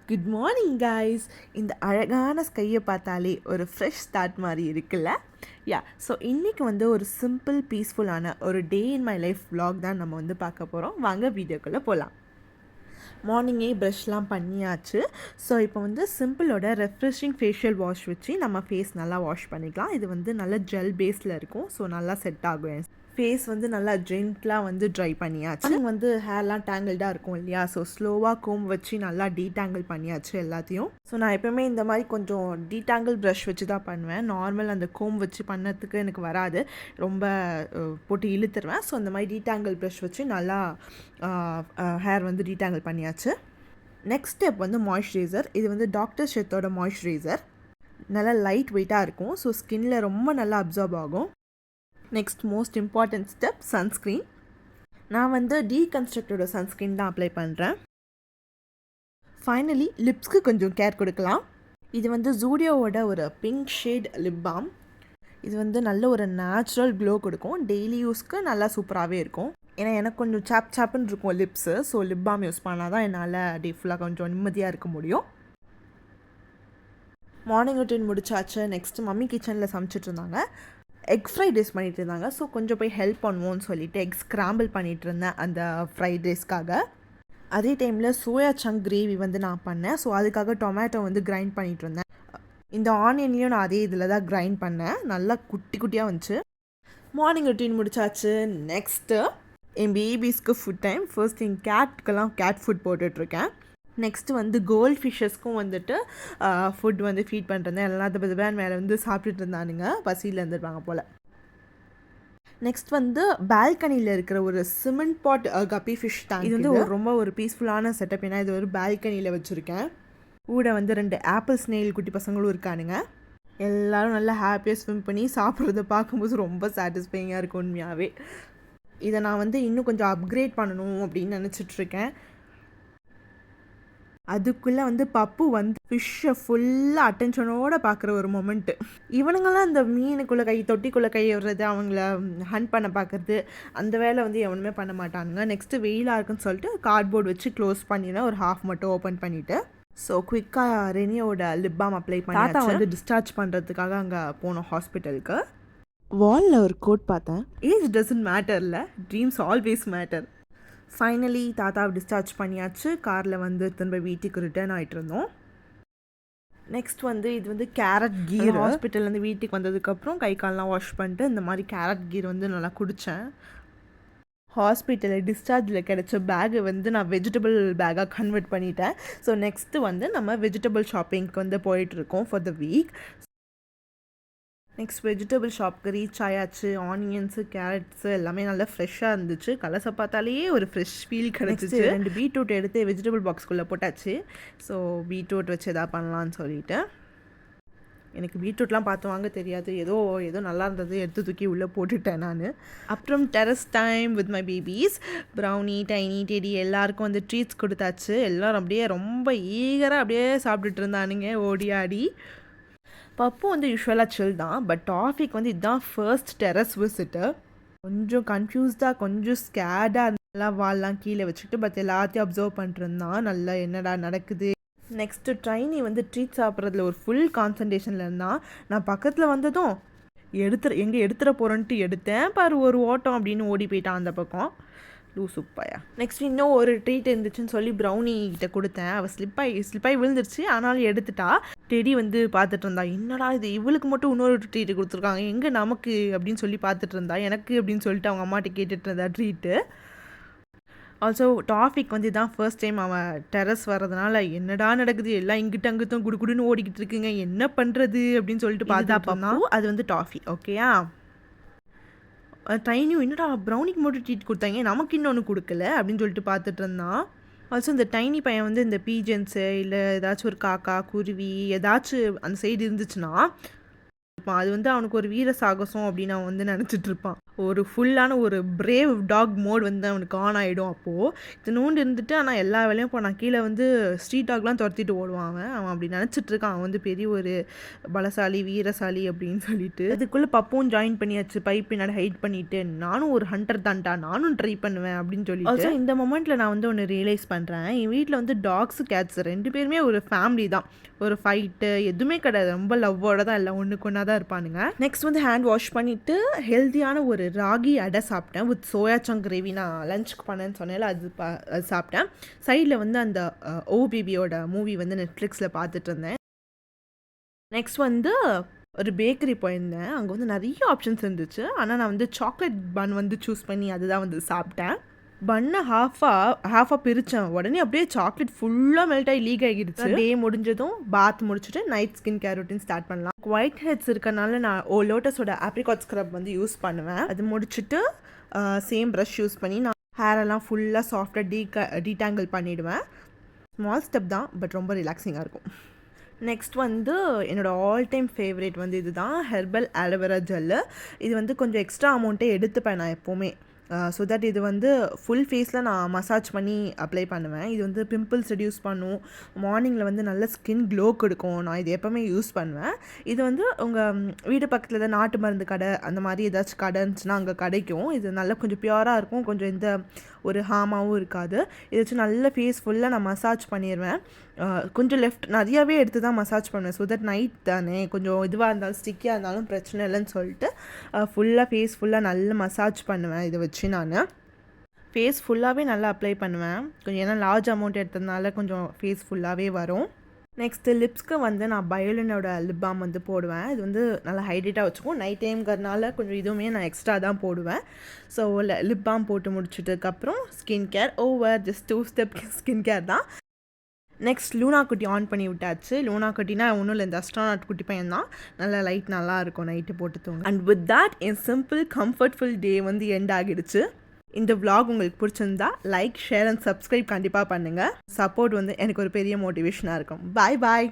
Good morning guys. இந்த அழகான ஸ்கையை பார்த்தாலே ஒரு ஃப்ரெஷ் ஸ்டார்ட் மாதிரி இருக்குல்ல. ஸோ இன்றைக்கி வந்து ஒரு சிம்பிள் பீஸ்ஃபுல்லான ஒரு டே இன் மை லைஃப் vlog தான் நம்ம வந்து பார்க்க போகிறோம். வாங்க வீடியோக்குள்ளே போகலாம். மார்னிங்கே ப்ரஷ்லாம் பண்ணியாச்சு. ஸோ இப்போ வந்து சிம்பிளோட ரெஃப்ரெஷிங் ஃபேஷியல் வாஷ் வச்சு நம்ம ஃபேஸ் நல்லா வாஷ் பண்ணிக்கலாம். இது வந்து நல்ல ஜெல் பேஸில் இருக்கும். ஸோ நல்லா செட் ஆகும். ஃபேஸ் வந்து நல்லா ஜென்ட்லாக வந்து ட்ரை பண்ணியாச்சு. வந்து ஹேர்லாம் டேங்கிள்டாக இருக்கும் இல்லையா, ஸோ ஸ்லோவாக கோம் வச்சு நல்லா டீடாங்கிள் பண்ணியாச்சு எல்லாத்தையும். ஸோ நான் எப்போயுமே இந்த மாதிரி கொஞ்சம் டீடாங்கிள் ப்ரஷ் வச்சு தான் பண்ணுவேன். நார்மல் அந்த கோம் வச்சு பண்ணதுக்கு எனக்கு வராது, ரொம்ப போட்டு இழுத்துருவேன். ஸோ அந்த மாதிரி டீடாங்கிள் ப்ரஷ் வச்சு நல்லா ஹேர் வந்து டீடாங்கிள் பண்ணியாச்சு. நெக்ஸ்ட் ஸ்டெப் வந்து மாய்ஸ்சரைசர். இது வந்து டாக்டர் ஷெத்தோட மாய்ஸ்சரைசர். நல்லா லைட் வெயிட்டாக இருக்கும். ஸோ ஸ்கின்ல ரொம்ப நல்லா அப்சார்ப் ஆகும். Next most important step sunscreen. நான் வந்து டீகன்ஸ்ட்ரக்டோட சன்ஸ்க்ரீன் தான் அப்ளை பண்ணுறேன். ஃபைனலி லிப்ஸ்க்கு கொஞ்சம் கேர் கொடுக்கலாம். இது வந்து ஜூடியோவோட ஒரு பிங்க் ஷேட் லிப் பாம். இது வந்து நல்ல ஒரு நேச்சுரல் க்ளோ கொடுக்கும். டெய்லி யூஸ்க்கு நல்லா சூப்பராகவே இருக்கும். ஏன்னா எனக்கு கொஞ்சம் சாப்புன்னு இருக்கும் lips. So lip balm use பண்ணால் தான் என்னால் டே ஃபுல்லாக கொஞ்சம் நிம்மதியாக இருக்க முடியும். மார்னிங் ரொட்டீன் முடிச்சாச்சு. நெக்ஸ்ட்டு மம்மி கிச்சனில் சமைச்சிட்டு இருந்தாங்க. எக் ஃப்ரைட் ரைஸ் பண்ணிகிட்டு இருந்தாங்க. ஸோ கொஞ்சம் போய் ஹெல்ப் பண்ணுவோன்னு சொல்லிவிட்டு எக் ஸ்க்ராம்பிள் பண்ணிகிட்டு இருந்தேன் அந்த ஃப்ரைட் ரைஸ்க்காக. அதே டைமில் சோயா சங்க் கிரேவி வந்து நான் பண்ணேன். ஸோ அதுக்காக டொமேட்டோ வந்து கிரைண்ட் பண்ணிகிட்டு இருந்தேன். இந்த ஆனியன்லேயும் நான் அதே இதில் தான் கிரைண்ட் பண்ணேன். நல்லா குட்டி குட்டியாக வந்துச்சு. மார்னிங் ரொட்டீன் முடிச்சாச்சு. நெக்ஸ்ட்டு என் பேபிஸ்க்கு ஃபுட் டைம். ஃபர்ஸ்ட் என் கேட்கெல்லாம் கேட் ஃபுட் போட்டுட்ருக்கேன். நெக்ஸ்ட்டு வந்து கோல்ட் ஃபிஷ்ஷஸ்க்கும் வந்துட்டு ஃபுட் வந்து ஃபீட் பண்ணுறேன். எல்லாத்த பேன் மேலே வந்து சாப்பிட்டுட்டு இருந்தானுங்க, பசியில் இருந்துருப்பாங்க போல். நெக்ஸ்ட் வந்து பால்கனியில் இருக்கிற ஒரு சிமெண்ட் பாட் கப்பி ஃபிஷ் டேங்க். இது வந்து ரொம்ப ஒரு பீஸ்ஃபுல்லான செட்டப். ஏன்னா இது ஒரு பால்கனியில் வச்சுருக்கேன். கூட வந்து 2 ஆப்பிள் ஸ்னெயில் குட்டி பசங்களும் இருக்கானுங்க. எல்லோரும் நல்லா ஹாப்பியாக ஸ்விம் பண்ணி சாப்பிட்றத பார்க்கும்போது ரொம்ப சாட்டிஸ்ஃபைங்காக இருக்கும் உண்மையாகவே. இதை நான் வந்து இன்னும் கொஞ்சம் அப்கிரேட் பண்ணணும் அப்படின்னு நினச்சிட்ருக்கேன். அதுக்குள்ளே வந்து பப்பு வந்து ஃபிஷ்ஷை ஃபுல்லாக அட்டென்ஷனோடு பார்க்குற ஒரு மொமெண்ட்டு. இவனுங்கெல்லாம் இந்த மீனுக்குள்ளே தொட்டிக்குள்ளே கை விடுறது, அவங்கள ஹண்ட் பண்ண பார்க்குறது, அந்த வேலை வந்து எவனுமே பண்ண மாட்டானுங்க. நெக்ஸ்ட்டு வெயிலாக இருக்குன்னு சொல்லிட்டு கார்ட்போர்டு வச்சு க்ளோஸ் பண்ணிடுவேன். ஒரு ஹாஃப் மட்டும் ஓப்பன் பண்ணிவிட்டு ஸோ குயிக்காக ரெனியோட லிப் பாம் அப்ளை பண்ணி தாத்தா வந்து டிஸ்சார்ஜ் பண்ணுறதுக்காக அங்கே போனோம் ஹாஸ்பிட்டலுக்கு. வாலில் ஒரு கோட் பார்த்தேன். ஏஜ் டசன்ட் மேட்டர்ல, ட்ரீம்ஸ் ஆல்வேஸ் மேட்டர். ஃபைனலி தாத்தாவை டிஸ்சார்ஜ் பண்ணியாச்சு. காரில் வந்து திரும்ப வீட்டுக்கு ரிட்டர்ன் ஆகிட்டு இருந்தோம். நெக்ஸ்ட் வந்து இது வந்து கேரட் கீர். ஹாஸ்பிட்டல்லேருந்து வீட்டுக்கு வந்ததுக்கப்புறம் கை கால்லாம் வாஷ் பண்ணிட்டு இந்த மாதிரி கேரட் கீர் வந்து நல்லா குடித்தேன். ஹாஸ்பிட்டலில் டிஸ்சார்ஜில் கிடச்ச பேகை வந்து நான் வெஜிடபிள் பேக்காக கன்வெர்ட் பண்ணிட்டேன். ஸோ நெக்ஸ்ட்டு வந்து நம்ம வெஜிடபிள் ஷாப்பிங்க்கு வந்து போயிட்டுருக்கோம் for the week. Next vegetable ஷாப்க்கு ரீச் ஆயாச்சு. ஆனியன்ஸு, கேரட்ஸு எல்லாமே நல்லா ஃப்ரெஷ்ஷாக இருந்துச்சு. கலர்ஸை பார்த்தாலேயே ஒரு ஃப்ரெஷ் ஃபீல் கிடச்சிச்சு. 2 பீட்ரூட் எடுத்து வெஜிடபிள் பாக்ஸ்குள்ளே போட்டாச்சு. ஸோ பீட்ரூட் வச்சு எதாவது பண்ணலான்னு சொல்லிட்டு. எனக்கு பீட்ரூட்லாம் பார்த்து வாங்க தெரியாது. ஏதோ நல்லா இருந்தது எடுத்து தூக்கி உள்ளே போட்டுட்டேன் நான். அப்புறம் terrace time with my babies. Brownie, tiny, teddy எல்லாருக்கும் வந்து ட்ரீட்ஸ் கொடுத்தாச்சு. எல்லோரும் அப்படியே ரொம்ப ஈகராக அப்படியே சாப்பிட்டுட்டு இருந்தானுங்க ஓடி ஆடி. பப்பு வந்து யூஸ்வலாக சில் தான். பட் டாஃபிக் வந்து இதுதான் ஃபர்ஸ்ட் டெரஸ் விசிட்டு. கொஞ்சம் கன்ஃபியூஸ்டாக, கொஞ்சம் ஸ்கேர்டாக நல்லா வால்லாம் கீழே வச்சுக்கிட்டு பட் எல்லாத்தையும் அப்சர்வ் பண்ணிட்டுருந்தான். நல்லா என்னடா நடக்குது. நெக்ஸ்ட்டு ட்ரைனி வந்து ட்ரீட் சாப்பிட்றதுல ஒரு ஃபுல் கான்சன்ட்ரேஷனில் இருந்தான். நான் பக்கத்தில் வந்ததும் எங்கே எடுத்துட போகிறேன்ட்டு எடுத்தேன் பாரு ஒரு ஓட்டம் அப்படின்னு ஓடி போயிட்டான் அந்த பக்கம். லூசுப்பாயா. நெக்ஸ்ட் இன்னும் ஒரு ட்ரீட் இருந்துச்சுன்னு சொல்லி ப்ரௌனி கிட்ட கொடுத்தேன். அவள் ஸ்லிப்பாகி விழுந்துருச்சு. ஆனாலும் எடுத்துட்டா. டெடி வந்து பார்த்துட்டு இருந்தா, என்னடா இது இவளுக்கு மட்டும் இன்னொரு ட்ரீட்டு கொடுத்துருக்காங்க, எங்கே நமக்கு அப்படின்னு சொல்லி பார்த்துட்டு இருந்தா. எனக்கு அப்படின்னு சொல்லிட்டு அவங்க அம்மாட்ட கேட்டுட்டு இருந்தா ட்ரீட்டு. ஆல்சோ டாஃபிக் வந்து இதான் ஃபர்ஸ்ட் டைம் அவன் டெரஸ் வர்றதுனால என்னடா நடக்குது, எல்லாம் இங்கிட்ட அங்கிட்டும் குடுக்குடுன்னு ஓடிக்கிட்டு இருக்குங்க, என்ன பண்ணுறது அப்படின்னு சொல்லிட்டு பார்த்தா அது வந்து டாஃபி. ஓகேயா. டைனியும் என்னடா ப்ரௌனிக்கு மட்டும் ட்ரீட் கொடுத்தாங்க, நமக்கு இன்னொன்று கொடுக்கல அப்படின்னு சொல்லிட்டு பார்த்துட்டு இருந்தான். ஆல்சோ இந்த டைனி பையன் வந்து இந்த பீஜன்ஸு இல்லை ஏதாச்சும் ஒரு காக்கா, குருவி ஏதாச்சும் அந்த சைடு இருந்துச்சுன்னா அது வந்து அவனுக்கு ஒரு வீர சாகசம் அப்படின்னு அவன் வந்து நினச்சிட்ருப்பான். ஒரு ஃபுல்லான ஒரு பிரேவ் டாக் மோட் வந்து அவனுக்கு ஆன் ஆகிடும். அப்போது இத்தினூண்டு இருந்துட்டு ஆனால் எல்லா வேலையும் போனான். கீழே வந்து ஸ்ட்ரீட் டாக்லாம் துரத்திட்டு ஓடுவான். அவன் அப்படி நினச்சிட்டு இருக்கான் அவன் வந்து பெரிய ஒரு பலசாலி வீரசாலி அப்படின்னு சொல்லிட்டு. அதுக்குள்ளே பப்பும் ஜாயின் பண்ணியாச்சு. பைப் பின்னாடி ஹைட் பண்ணிட்டு, நானும் ஒரு ஹண்டர் தான்டா, நானும் ட்ரை பண்ணுவேன் அப்படின்னு சொல்லிட்டு. இந்த மொமெண்ட்டில் நான் வந்து ஒன்று ரியலைஸ் பண்ணுறேன். என் வீட்டில் வந்து டாக்ஸு கேட்ஸ் 2 பேருமே ஒரு ஃபேமிலி தான். ஒரு ஃபைட்டு எதுவுமே கிடையாது. ரொம்ப லவ்வோட தான் எல்லாம் ஒன்றுக்கு ஒன்றா தான் இருப்பானுங்க. நெக்ஸ்ட் வந்து ஹேண்ட் வாஷ் பண்ணிவிட்டு ஹெல்த்தியான ஒரு ராகி அடை சாப்பிட்டேன் வித் சோயா சங்க் கிரேவி. நான் லஞ்சுக்கு பண்ணேன்னு சொன்னேன், அது சாப்பிட்டேன். சைடில் வந்து அந்த ஓ பேபியோட மூவி வந்து நெட்ஃப்ளிக்ஸில் பார்த்துட்டு இருந்தேன். நெக்ஸ்ட் வந்து ஒரு பேக்கரி போயிருந்தேன். அங்கே வந்து நிறைய ஆப்ஷன்ஸ் இருந்துச்சு. ஆனால் நான் வந்து சாக்லேட் பன் வந்து சூஸ் பண்ணி அதுதான் வந்து சாப்பிட்டேன். பன்னை ஹாஃபாக பிரித்தேன். உடனே அப்படியே சாக்லேட் ஃபுல்லாக மெல்ட் ஆகி லீக் ஆகிடுச்சு. டே முடிஞ்சதும் பாத் முடிச்சுட்டு night skin care routine start பண்ணலாம். ஒயிட் ஹெட்ஸ் இருக்கனால நான் லோட்டஸோட ஆப்ரிகாட் ஸ்க்ரப் வந்து யூஸ் பண்ணுவேன். அது முடிச்சுட்டு சேம் ப்ரஷ் யூஸ் பண்ணி நான் ஹேரெல்லாம் ஃபுல்லாக சாஃப்டாக டீடாங்கிள் பண்ணிவிடுவேன். ஸ்மால் ஸ்டெப் தான், பட் ரொம்ப ரிலாக்ஸிங்காக இருக்கும். நெக்ஸ்ட் வந்து என்னோடய ஆல் டைம் ஃபேவரேட் வந்து இது தான், ஹெர்பல் ஆலோவேரா ஜெல்லு. இது வந்து கொஞ்சம் எக்ஸ்ட்ரா அமௌண்ட்டே எடுத்துப்பேன் நான் எப்போவுமே. ஸோ தட் இது வந்து ஃபுல் ஃபேஸில் நான் மசாஜ் பண்ணி அப்ளை பண்ணுவேன். இது வந்து பிம்பிள்ஸ் ரெடியூஸ் பண்ணும். மார்னிங்கில் வந்து நல்ல ஸ்கின் க்ளோ கொடுக்கும். நான் இது எப்போவுமே யூஸ் பண்ணுவேன். இது வந்து உங்கள் வீடு பக்கத்தில் ஏதாவது நாட்டு மருந்து கடை அந்த மாதிரி ஏதாச்சும் கடை இருந்துச்சுன்னா அங்கே கிடைக்கும். இது நல்லா கொஞ்சம் பியூராக இருக்கும். கொஞ்சம் எந்த ஒரு ஹார்மாகவும் இருக்காது. இதை வச்சு நல்ல ஃபேஸ் ஃபுல்லாக நான் மசாஜ் பண்ணிடுவேன். கொஞ்சம் நிறையாவே எடுத்து தான் மசாஜ் பண்ணுவேன். ஸோ தட் நைட் தானே கொஞ்சம் இதுவாக இருந்தாலும் ஸ்டிக்கியாக இருந்தாலும் பிரச்சனை இல்லைன்னு சொல்லிட்டு ஃபுல்லாக ஃபேஸ் ஃபுல்லாக நல்லா மசாஜ் பண்ணுவேன். இதை வச்சு நான் ஃபேஸ் ஃபுல்லாகவே நல்லா அப்ளை பண்ணுவேன். கொஞ்சம் ஏன்னா லார்ஜ் அமௌண்ட் எடுத்ததுனால கொஞ்சம் ஃபேஸ் ஃபுல்லாகவே வரும். நெக்ஸ்ட்டு லிப்ஸ்க்கு வந்து நான் பயோலினோட லிப் பாம் வந்து போடுவேன். இது வந்து நல்லா ஹைட்ரேட்டாக வச்சுக்கும். நைட் டைம்ங்கிறதுனால கொஞ்சம் இதுவுமே நான் எக்ஸ்ட்ரா தான் போடுவேன். ஸோ லிப் பாம் போட்டு முடிச்சதுக்கப்புறம் skin care over. Just 2 step skin care தான். நெக்ஸ்ட் லூனா குட்டி ஆன் பண்ணி விட்டாச்சு. லூனா குட்டினா ஒன்றும் இல்லை, இந்த அஸ்ட்ரானாட் குட்டி பையன் தான். நல்லா லைட் நல்லாயிருக்கும் நைட்டு போட்டு தூங்க. அண்ட் வித் தட் என் சிம்பிள் கம்ஃபர்ட்ஃபுல் டே வந்து எண்ட் ஆகிடுச்சு. இந்த vlog உங்களுக்கு பிடிச்சிருந்தா லைக், ஷேர் அண்ட் சப்ஸ்கிரைப் கண்டிப்பாக பண்ணுங்கள். சப்போர்ட் வந்து எனக்கு ஒரு பெரிய மோட்டிவேஷனாக இருக்கும். பாய் பாய்.